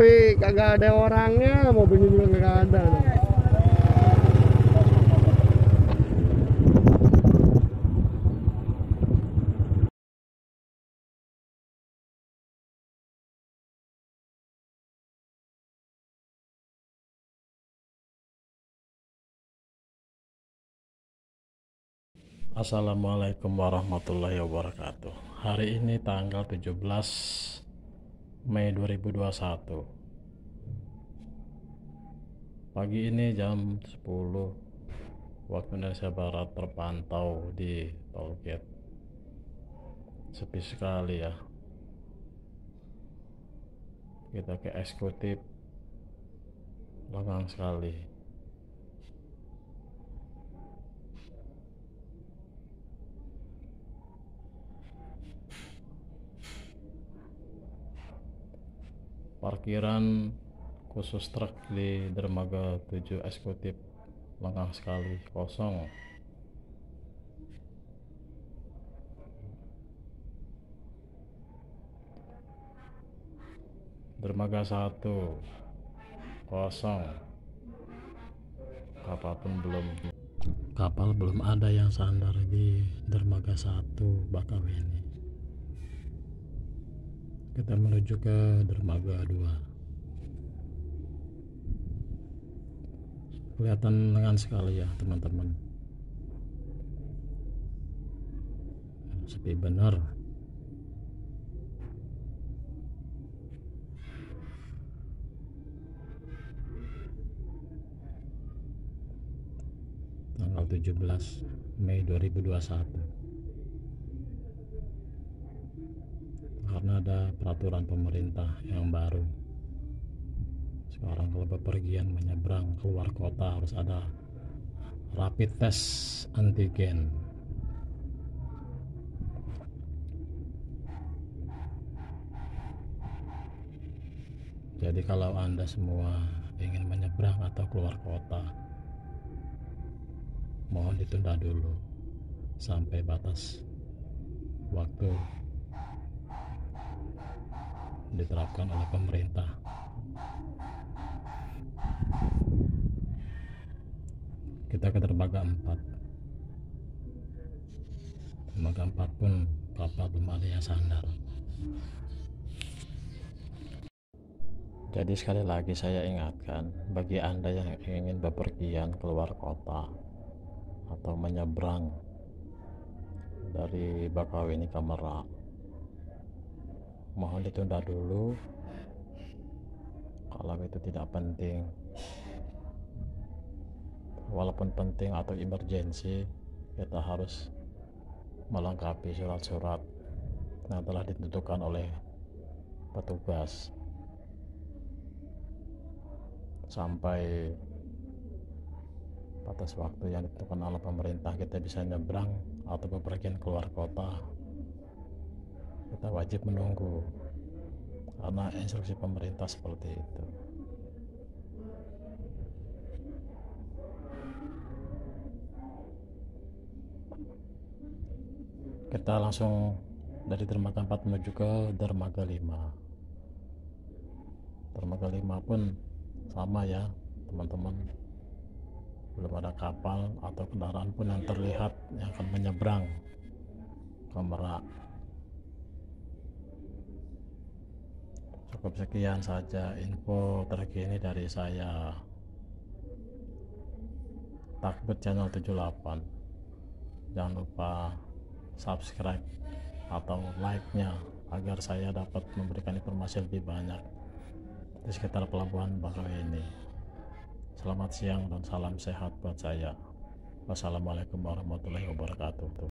tapi kagak ada orangnya, mobilnya juga kagak ada. Assalamualaikum warahmatullahi wabarakatuh. Hari ini tanggal 17 Mei 2021. Pagi ini jam 10 waktu Indonesia Barat terpantau di Tolgate. Sepi sekali ya. Kita ke eksekutif, lengang sekali. Parkiran khusus truk di dermaga 7 eksekutif lengang sekali, kosong. Dermaga 1 kosong. Kapal belum ada yang sandar di dermaga 1 Bakauheni. Kita menuju ke dermaga 2. Kelihatan lengan sekali ya teman-teman. Sepi benar. Tanggal 17 Mei 2021. Karena ada peraturan pemerintah yang baru. Sekarang kalau bepergian menyeberang keluar kota harus ada rapid test antigen. Jadi kalau Anda semua ingin menyeberang atau keluar kota, mohon ditunda dulu sampai batas waktu diterapkan oleh pemerintah. Kita ke dermaga 4. Dermaga 4 pun kapal belum ada yang sandar. Jadi sekali lagi saya ingatkan, bagi Anda yang ingin bepergian keluar kota atau menyeberang dari Bakauheni ke Merak, mohon ditunda dulu. Kalau itu tidak penting, walaupun penting atau emergensi, kita harus melengkapi surat-surat yang telah ditentukan oleh petugas. Sampai batas waktu yang ditentukan oleh pemerintah kita bisa nyebrang atau bepergian keluar kota, kita wajib menunggu karena instruksi pemerintah seperti itu. Kita langsung dari dermaga 4 menuju ke dermaga 5. Dermaga 5 pun sama ya teman-teman, belum ada kapal atau kendaraan pun yang terlihat yang akan menyeberang ke Merak. Cukup sekian saja info terkini dari saya, Takbir Channel 78. Jangan lupa subscribe atau like-nya agar saya dapat memberikan informasi lebih banyak di sekitar pelabuhan Bakauheni. Selamat siang dan salam sehat buat saya. Wassalamualaikum warahmatullahi wabarakatuh.